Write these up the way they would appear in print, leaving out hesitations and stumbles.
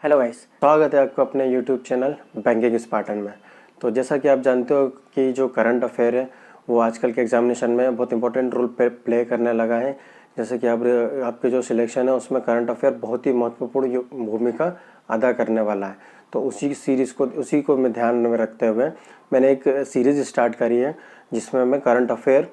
Hello guys, स्वागत है आपको अपने यूट्यूब चैनल बैंकिंग स्पार्टन में। तो जैसा कि आप जानते हो कि जो करंट अफेयर है वो आजकल के एग्जामिनेशन में बहुत इंपॉर्टेंट रोल प्ले करने लगा है। जैसे कि आपके जो सिलेक्शन है उसमें करंट अफेयर बहुत ही महत्वपूर्ण भूमिका अदा करने वाला है। तो उसी को मैं ध्यान में रखते हुए मैंने एक सीरीज़ स्टार्ट करी है जिसमें मैं करंट अफेयर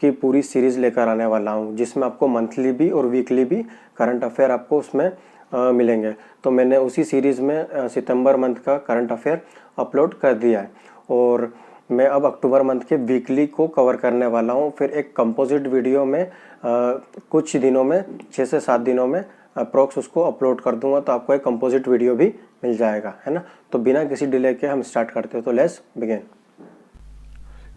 की पूरी सीरीज़ लेकर आने वाला हूँ, जिसमें आपको मंथली भी और वीकली भी करंट अफेयर आपको उसमें मिलेंगे। तो मैंने उसी सीरीज़ में सितंबर मंथ का करंट अफेयर अपलोड कर दिया है और मैं अब अक्टूबर मंथ के वीकली को कवर करने वाला हूँ। फिर एक कंपोजिट वीडियो में कुछ दिनों में 6 से 7 दिनों में अप्रोक्स उसको अपलोड कर दूंगा, तो आपको एक कंपोजिट वीडियो भी मिल जाएगा, है ना। तो बिना किसी डिले के हम स्टार्ट करते हो, तो लेट्स बिगिन।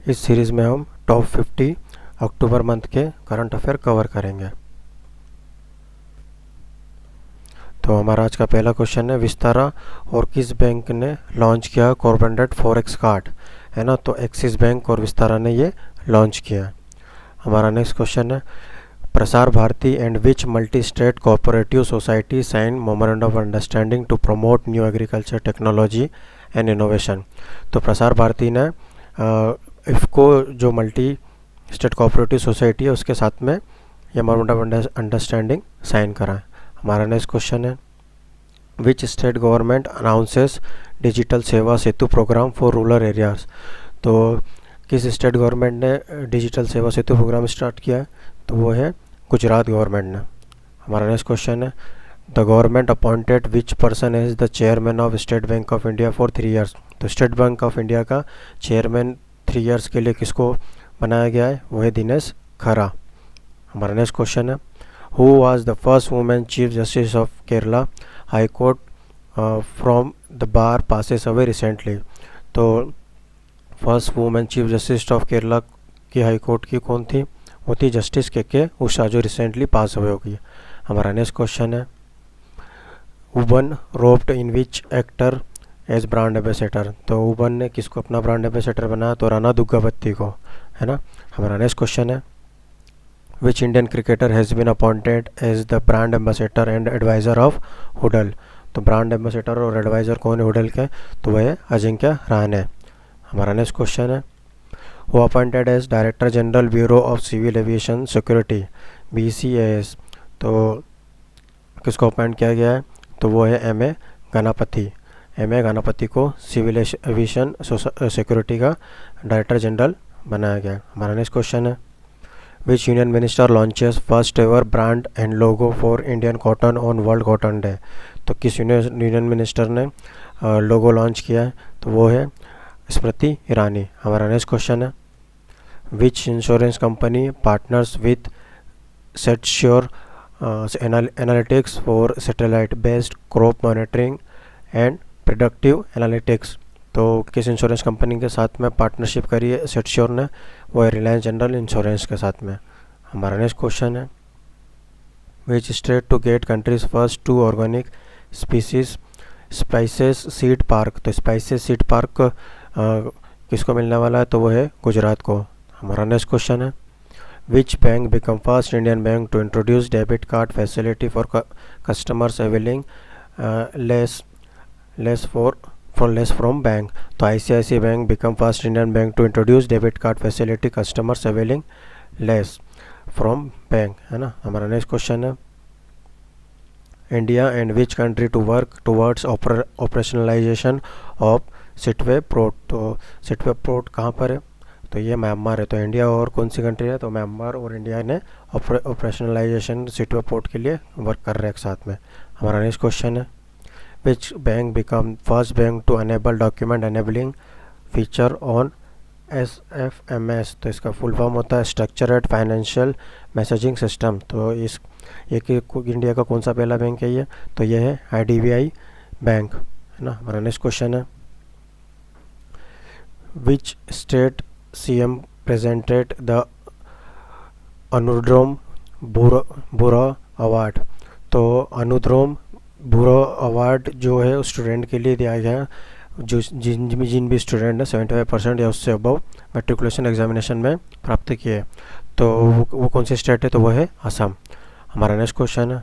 इस सीरीज़ में हम टॉप 50 अक्टूबर मंथ के करंट अफेयर कवर करेंगे। तो हमारा आज का पहला क्वेश्चन है, विस्तारा और किस बैंक ने लॉन्च किया कोर-ब्रांडेड फॉरेक्स कार्ड, है ना। तो एक्सिस बैंक और विस्तारा ने ये लॉन्च किया। हमारा नेक्स्ट क्वेश्चन है, Prasar Bharati and which multi state cooperative society sign memorandum of understanding to promote new agriculture technology and innovation. तो प्रसार भारती ने इफ़को जो मल्टी स्टेट कोऑपरेटिव सोसाइटी है उसके साथ में ये मेमोरेंडम ऑफ अंडरस्टैंडिंग साइन करा है। हमारा नेक्स्ट क्वेश्चन है, which state government announces digital सेवा सेतु प्रोग्राम फॉर रूरल एरियाज। तो किस स्टेट गवर्नमेंट ने डिजिटल सेवा सेतु प्रोग्राम स्टार्ट किया है, तो वो है गुजरात गवर्नमेंट ने। हमारा नेक्स्ट क्वेश्चन है, the government appointed which person as the chairman of State Bank of India for 3 years. तो स्टेट बैंक ऑफ इंडिया का चेयरमैन 3 ईयर्स के लिए किसको बनाया गया है, वो है दिनेश खरा। हमारा नेक्स्ट क्वेश्चन है, Who was the first woman Chief Justice of Kerala High Court from the bar passes away recently। तो first women chief justice of Kerala की हाई कोर्ट की कौन थी, वो थी जस्टिस के उषा, जो रिसेंटली पास अवे हो गई। हमारा नेक्स्ट क्वेश्चन है, Ubon roped in which actor as brand ambassador. तो उबन ने किसको अपना ब्रांड एम्बेसडर बनाया, तो राणा दुग्गावती को, है ना। हमारा नेक्स्ट क्वेश्चन है, which Indian cricketer has been appointed as the brand ambassador and advisor of हुडल। तो ब्रांड एम्बेसडर और एडवाइज़र कौन है हुडल के, तो वह है अजिंक्य रहाणे। हमारा नेक्स्ट क्वेश्चन है, वो appointed as director general bureau of civil aviation security BCAS। तो किसको अपॉइंट किया गया है, तो वो है M.A. गणपति को सिविल एविएशन सिक्योरिटी का डायरेक्टर जनरल बनाया गया है। हमारा नेक्स्ट क्वेश्चन है, Which Union Minister launches first ever brand and logo for Indian cotton on World Cotton Day। तो किस यूनियन मिनिस्टर ने लोगो लॉन्च किया है, तो वो है स्मृति ईरानी। हमारा नेक्स्ट क्वेश्चन है, Which insurance company partners with SetSure Analytics for satellite based crop monitoring and predictive analytics। तो किस इंश्योरेंस कंपनी के साथ में पार्टनरशिप करी है सेटश्योर ने, वो है रिलायंस जनरल इंश्योरेंस के साथ में। हमारा नेक्स्ट क्वेश्चन है, which state to get country's first 2 organic species spices seed park. तो स्पाइसेस सीड पार्क किसको मिलने वाला है, तो वो है गुजरात को। हमारा नेक्स्ट क्वेश्चन है, which bank become first Indian bank to introduce debit card facility for customers availing less from bank. तो ICICI bank become first Indian bank to introduce debit card facility customers availing less from bank, है ना। हमारा next question है, India and which country to work towards operationalisation of Sittwe port. तो Sittwe port कहाँ पर है, तो ये म्यांमार है। तो इंडिया और कौन सी कंट्री है, तो म्यांमार और इंडिया ने ऑपरेशनलाइजेशन सिटवे पोर्ट के लिए वर्क कर रहे हैं एक साथ में। हमारा नेक्स्ट क्वेश्चन है, Which bank become first bank to enable document enabling feature on SFMS। तो इसका फुल फॉर्म होता है स्ट्रक्चर्ड फाइनेंशियल मैसेजिंग सिस्टम। तो ये इंडिया का कौन सा पहला बैंक है ये, तो ये है IDBI बैंक, है ना। हमारा नेक्स्ट क्वेश्चन है, Which state CM presented the अनुद्रोम बुरा अवार्ड। तो अनुद्रोम बुरा अवार्ड जो है उस स्टूडेंट के लिए दिया गया जो जिन भी स्टूडेंट ने 75% या उससे अबव मेट्रिकुलेशन एग्जामिनेशन में प्राप्त किए, तो वो कौन सी स्टेट है, तो वो है असम। हमारा नेक्स्ट क्वेश्चन है,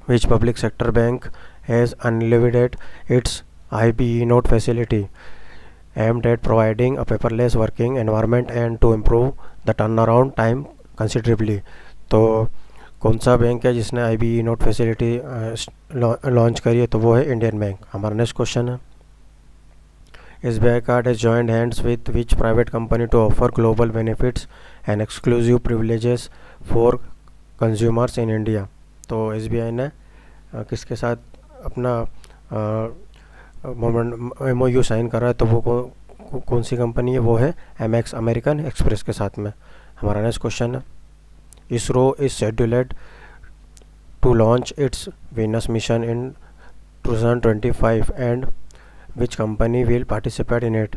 which public sector bank has unveiled its IBE note facility aimed at providing a paperless working environment and to improve the turnaround time considerably. तो कौन सा बैंक है जिसने IBE नोट फैसिलिटी लॉन्च करी है? तो वो है इंडियन बैंक। हमारा नेक्स्ट क्वेश्चन है, SBI Card has joined hands with which private company to offer global benefits and exclusive privileges for consumers in India? तो SBI ने किसके साथ अपना MOU साइन करा है? तो वो कौन सी कंपनी है? वो है MX अमेरिकन एक्सप्रेस के साथ में। हमारा नेक्स्ट क्वेश्चन है, ISRO is scheduled to launch its Venus mission in 2025 and which company will participate in it?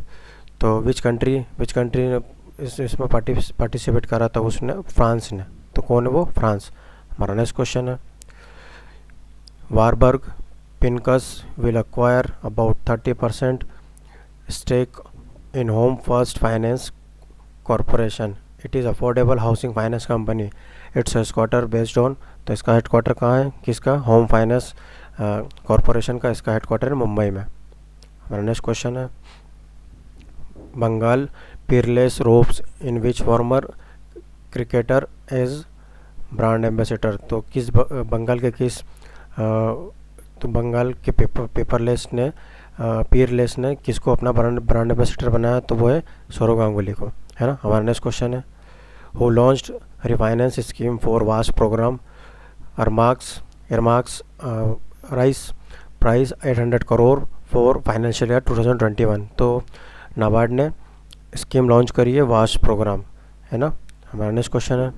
तो which country ने इसमें पार्टिसिपेट करा था? उसने फ्रांस ने। तो कौन है वो? फ्रांस। हमारा नेक्स्ट क्वेश्चन है, Warburg Pincus will acquire about 30% stake in Home First Finance Corporation. It is affordable housing finance company. Its headquarter based on, तो इसका हेडक्वार्टर कहाँ है? किसका? होम फाइनेंस कॉरपोरेशन का इसका हेडक्वार्टर है मुंबई में। हमारा नेक्स्ट क्वेश्चन है, Bengal Peerless ropes in which former cricketer as brand ambassador. तो किस बंगाल के किस तो बंगाल के पेपरलेस ने पीरलेस ने किसको अपना ब्रांड एम्बेसडर बनाया? तो वो है सौरव गांगुली को, है ना। हमारा नेक्स्ट क्वेश्चन है, who launched refinance scheme for vast programme earmarks rice price 800 crore for financial year 2021। तो नाबार्ड ने स्कीम लॉन्च करी है वास्ट प्रोग्राम, है ना। हमारा नेक्स्ट क्वेश्चन है,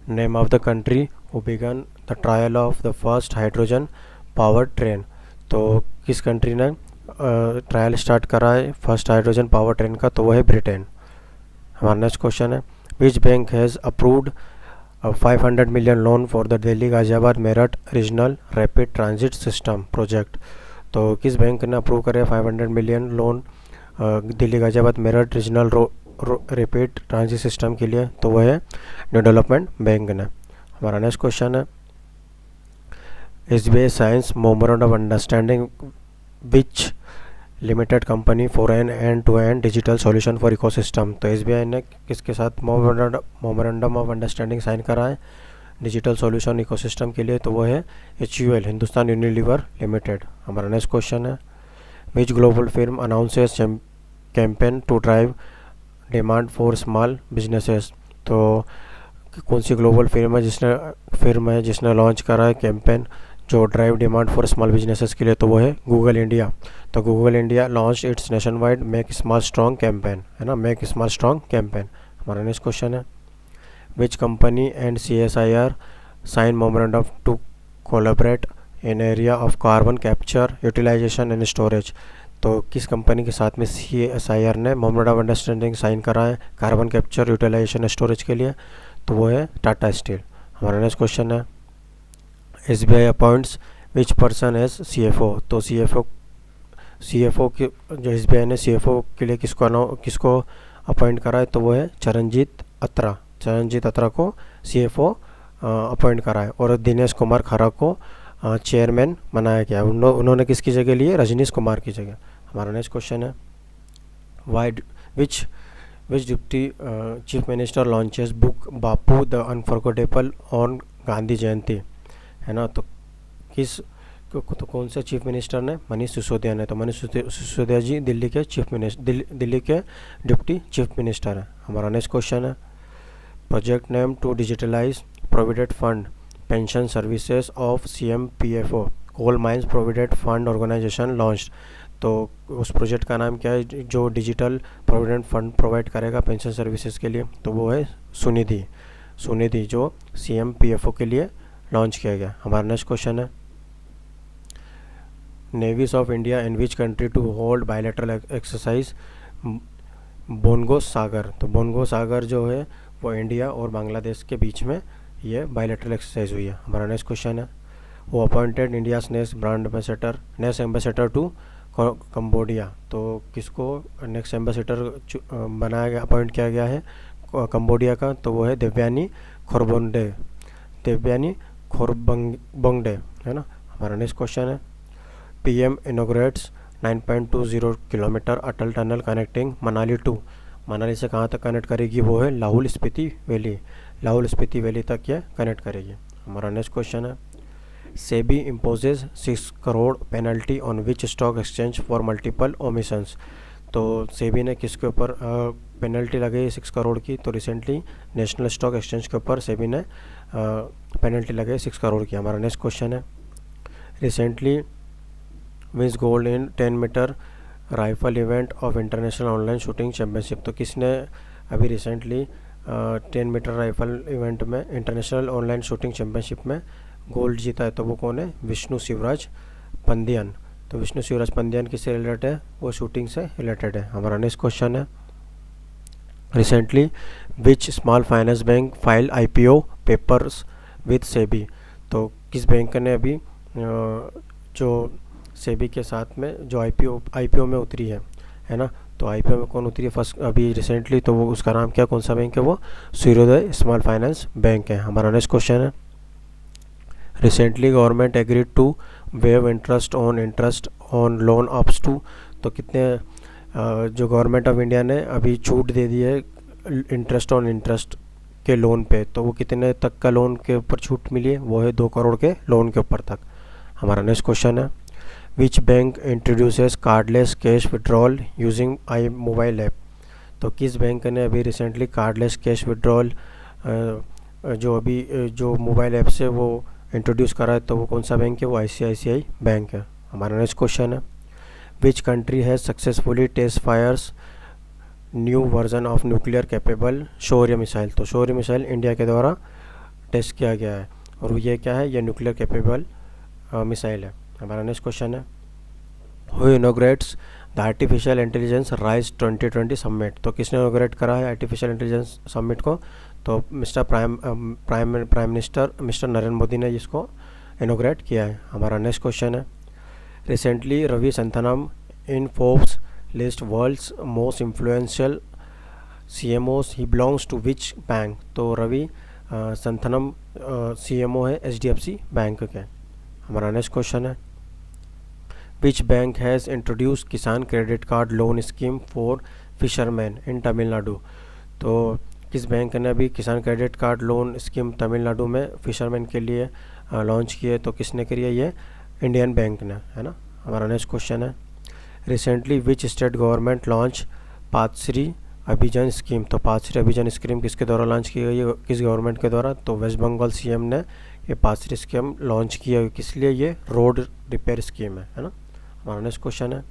name of the country who began the trial of the first hydrogen power train. तो किस कंट्री ने ट्रायल स्टार्ट करा है फर्स्ट हाइड्रोजन पावर ट्रेन का? तो वो है ब्रिटेन। हमारा नेक्स्ट क्वेश्चन है, which bank has approved 500 million loan for the Delhi Ghaziabad Meerut regional rapid transit system project. तो किस बैंक ने अप्रूव करे 500 million loan Delhi Ghaziabad Meerut regional rapid transit system के लिए? तो वो है न्यू डेवलपमेंट बैंक ने। हमारा नेक्स्ट क्वेश्चन है, SBI signs memorandum of understanding which limited company for an end to end digital solution for ecosystem. तो SBI ने किसके साथ मेमोरेंडम ऑफ अंडरस्टैंडिंग साइन करा है डिजिटल सॉल्यूशन इकोसिस्टम के लिए? तो वो है HUL हिंदुस्तान यूनिलीवर लिमिटेड। हमारा नेक्स्ट क्वेश्चन है, which global film announces campaign to drive demand for small businesses. तो कौन सी ग्लोबल फिल्म है जिसने लॉन्च करा है कैंपेन जो drive demand for small businesses के लिए? तो वो है गूगल इंडिया। तो Google India launch its nationwide make small strong campaign, है ना, मेक स्मॉल स्ट्रॉन्ग कैंपेन। हमारा नेक्स्ट क्वेश्चन है, which company and CSIR sign memorandum to collaborate in area of carbon capture utilisation and storage. तो किस company के साथ में CSIR ने मेमोरेंडम ऑफ अंडरस्टैंडिंग साइन करा है कार्बन कैप्चर यूटिलाइजेशन स्टोरेज के लिए? तो वो है टाटा स्टील। हमारा नेक्स्ट क्वेश्चन है, SBI appoints which person as CFO। तो CFO की जो SBI ने CFO के लिए किसको अपॉइंट करा है? तो वो है चरणजीत अत्रा को CFO अपॉइंट करा है और दिनेश कुमार खरा को चेयरमैन बनाया गया। उन्होंने किसकी जगह लिए? रजनीश कुमार की जगह। हमारा नेक्स्ट क्वेश्चन है, which deputy chief minister launches book Bapu the unforgettable on Gandhi Jayanti, है ना। तो कौन से चीफ मिनिस्टर ने? मनीष सिसोदिया ने। तो मनीष सिसोदिया जी दिल्ली के डिप्टी चीफ मिनिस्टर हैं। हमारा नेक्स्ट क्वेश्चन है, project name to digitalise provident fund pension services of CMPFO coal mines provident fund organisation launched. तो उस प्रोजेक्ट का नाम क्या है जो डिजिटल प्रोविडेंट फंड प्रोवाइड करेगा पेंशन सर्विसेज के लिए? तो वो है सुनिधि जो CMPFO के लिए लॉन्च किया गया। हमारा नेक्स्ट क्वेश्चन है, navies of India in which country to hold bilateral exercise Bongo Sagar. तो बोंगो सागर जो है वो इंडिया और बांग्लादेश के बीच में ये बायलैटरल एक्सरसाइज हुई है। हमारा नेक्स्ट क्वेश्चन है, वो appointed India's next ambassador to Cambodia. तो किसको नेक्स्ट एम्बेसडर बनाया गया, अपॉइंट किया गया है कंबोडिया का? तो वो है देवयानी खोरबोंगडे, है ना। हमारा नेक्स्ट क्वेश्चन है PM inaugurates 9.20 kilometre Atal tunnel connecting Manali to, Manali से कहाँ तक कनेक्ट करेगी, वो है लाहौल स्पीति वैली, लाहौल स्पीति वैली तक ये कनेक्ट करेगी। हमारा नेक्स्ट क्वेश्चन है SEBI imposes 6 crore penalty on which stock exchange for multiple omissions. तो सेबी ने किसके ऊपर पेनल्टी लगाई 6 करोड़ की, तो रिसेंटली नेशनल स्टॉक एक्सचेंज के ऊपर सेबी ने पेनल्टी लगाई 6 करोड़ की। हमारा नेक्स्ट क्वेश्चन है recently wins gold in 10 metre rifle event of international online shooting championship. तो किसने अभी रिसेंटली 10 मीटर राइफल इवेंट में इंटरनेशनल ऑनलाइन शूटिंग चैम्पियनशिप में गोल्ड जीता है, तो वो कौन है, विष्णु शिवराज पंदियन। तो विष्णु शिवराज पंदियन किससे रिलेटेड है, वो शूटिंग से रिलेटेड है। हमारा नेक्स्ट क्वेश्चन है recently which small finance bank file IPO papers with SEBI. तो किस बैंक ने अभी जो सेबी के साथ में जो आईपीओ में उतरी है ना, तो आईपीओ में कौन उतरी है फर्स्ट अभी रिसेंटली, तो वो उसका नाम क्या, कौन सा बैंक है, वो सूर्योदय स्मॉल फाइनेंस बैंक है। हमारा नेक्स्ट क्वेश्चन है recently government agreed to waive interest on loan ups to. तो कितने जो गवर्नमेंट ऑफ इंडिया ने अभी छूट दे दी है इंटरेस्ट के लोन पे, तो वो कितने तक का लोन के ऊपर छूट मिली है, वो है 2 करोड़ के लोन के ऊपर तक। हमारा नेक्स्ट क्वेश्चन है which bank introduces cardless cash withdrawal using I mobile app. तो किस बैंक ने अभी रिसेंटली कार्डलेस कैश विड्रॉल जो मोबाइल ऐप से वो इंट्रोड्यूस करा है, तो वो कौन सा बैंक है, वो आईसीआईसीआई बैंक है। हमारा नेक्स्ट क्वेश्चन है which country has successfully test fires new version of nuclear capable Shaurya missile. तो शौर्य मिसाइल इंडिया के द्वारा टेस्ट किया गया है और ये क्या है, ये न्यूक्लियर कैपेबल मिसाइल है। हमारा नेक्स्ट क्वेश्चन है who इनोग्रेट्स the artificial intelligence rise 2020 summit. तो किसने इनोग्रेट करा है आर्टिफिशियल इंटेलिजेंस समिट को, तो prime minister mister Narendra Modi ने इसको इनोग्रेट किया है। हमारा नेक्स्ट क्वेश्चन है recently Ravi Santhanam in Forbes list world's most influential CMOs he belongs to which bank. तो रवि संथनम सीएमओ है एचडीएफसी बैंक के। हमारा नेक्स्ट क्वेश्चन है which bank has introduce Kisan credit card loan scheme for fisherman in Tamil Nadu. तो किस bank ने अभी Kisan credit card loan scheme Tamil Nadu में फिशरमैन के लिए लॉन्च की है, तो किसने करी है, ये इंडियन बैंक ने, है ना। हमारा नेक्स्ट क्वेश्चन है recently which state government launch Pathashree Abhiyan scheme. तो पाथश्री अभियान स्कीम किसके द्वारा लॉन्च की गई है, किस गवर्नमेंट के द्वारा, तो वेस्ट बंगाल सीएम ने ये पाथश्री स्कीम लॉन्च किया है। किस लिए, ये रोड रिपेयर स्कीम है ना। हमारा नेक्स्ट क्वेश्चन है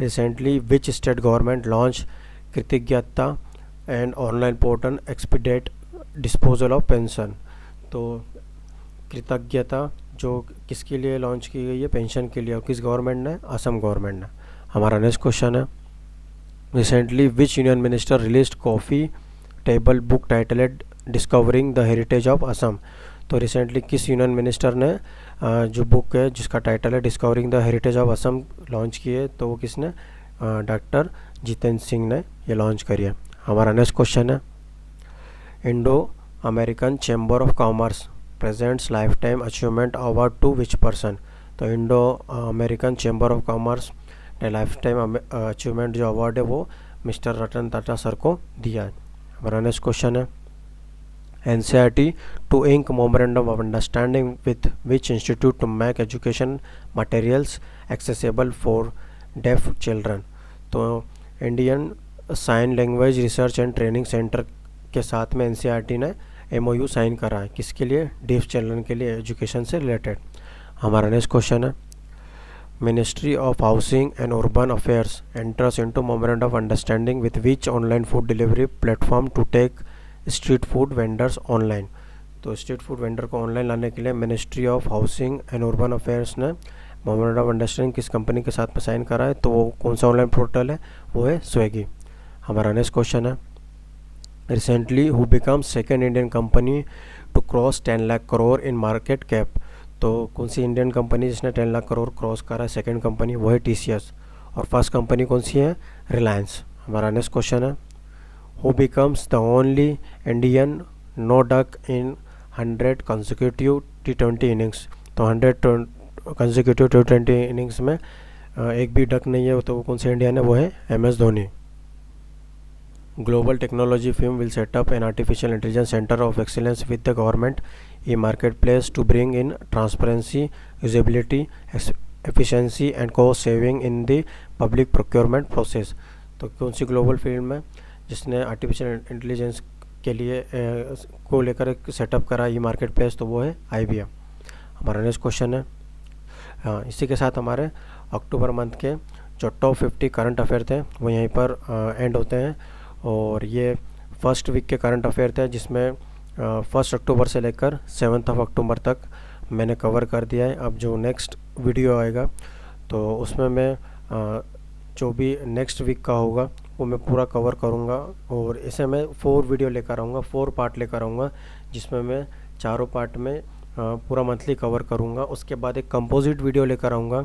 recently which state government launch Kritagyata and online portal expedite disposal of pension. तो कृतज्ञता जो किसके लिए लॉन्च की गई है, पेंशन के लिए, और किस गवर्नमेंट ने, असम गवर्नमेंट ने। हमारा नेक्स्ट क्वेश्चन है recently which union minister released coffee table book titled discovering the heritage of Assam. तो रिसेंटली किस यूनियन मिनिस्टर ने जो बुक है जिसका टाइटल है discovering the heritage of Assam launch की है, तो वो किसने, डॉक्टर जितेंद्र सिंह ने ये लॉन्च करी है। हमारा नेक्स्ट क्वेश्चन है Indo American chamber of commerce presents lifetime achievement award to which person. तो Indo American chamber of commerce ने लाइफ टाइम अचीवमेंट जो अवार्ड है वो मिस्टर रतन टाटा सर को दिया है। हमारा नेक्स्ट क्वेश्चन है NCERT to ink memorandum of understanding with which institute to make education materials accessible for deaf children। तो Indian sign language research and training centre के साथ में NCERT ने MOU साइन करा है, किसके लिए, डेफ चिल्ड्रन के लिए, एजुकेशन से रिलेटेड। हमारा नेक्स्ट क्वेश्चन है ministry of housing and urban affairs enters into memorandum of understanding with which online food delivery platform to take street food vendors online. तो स्ट्रीट फूड वेंडर को online लाने के लिए ministry of housing and urban affairs ने memorandum of understanding किस company के साथ में साइन करा है, तो वो कौन सा ऑनलाइन पोर्टल है, वो है स्विगी। हमारा नेक्स्ट क्वेश्चन है recently who become second Indian company to cross 10 lakh crore in market cap. तो कौन सी इंडियन कंपनी जिसने 10 लाख करोड़ क्रॉस करा है, सेकेंड कंपनी वो है TCS, और फर्स्ट कंपनी कौन सी है, रिलायंस। हमारा नेक्स्ट क्वेश्चन है who becomes the only Indian no duck in 100 consecutive T20 innings. तो 100 कंसेक्यूटिव T20 इनिंग्स में एक भी डक नहीं है, तो वो कौन से इंडियन है, वो है MS Dhoni. Global technology firm will set up an artificial intelligence center of excellence with the government e-marketplace to bring in transparency, usability, efficiency and cost saving in the public procurement process। तो कौन सी global field में जिसने artificial intelligence के लिए को लेकर setup करा ई market place, तो वो है IBM। हमारा नेक्स्ट क्वेश्चन है, हाँ, इसी के साथ हमारे अक्टूबर मंथ के जो टॉप 50 करंट अफेयर थे वो यहीं पर एंड होते हैं। और ये फर्स्ट वीक के करंट अफेयर थे, जिसमें 1 अक्टूबर से लेकर 7 अक्टूबर तक मैंने कवर कर दिया है। अब जो नेक्स्ट वीडियो आएगा तो उसमें मैं जो भी नेक्स्ट वीक का होगा वो मैं पूरा कवर करूँगा, और इसे मैं 4 वीडियो लेकर आऊँगा, 4 पार्ट लेकर आऊँगा, जिसमें मैं चारों पार्ट में पूरा मंथली कवर करूँगा। उसके बाद एक कंपोजिट वीडियो लेकर आऊँगा,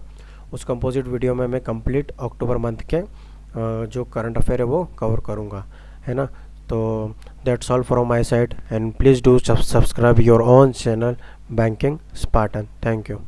उस कंपोजिट वीडियो में मैं कंप्लीट अक्टूबर मंथ के जो करंट अफेयर है वो कवर करूँगा, है ना। तो that's all from my side, and please do subscribe your own channel banking Spartan. Thank you.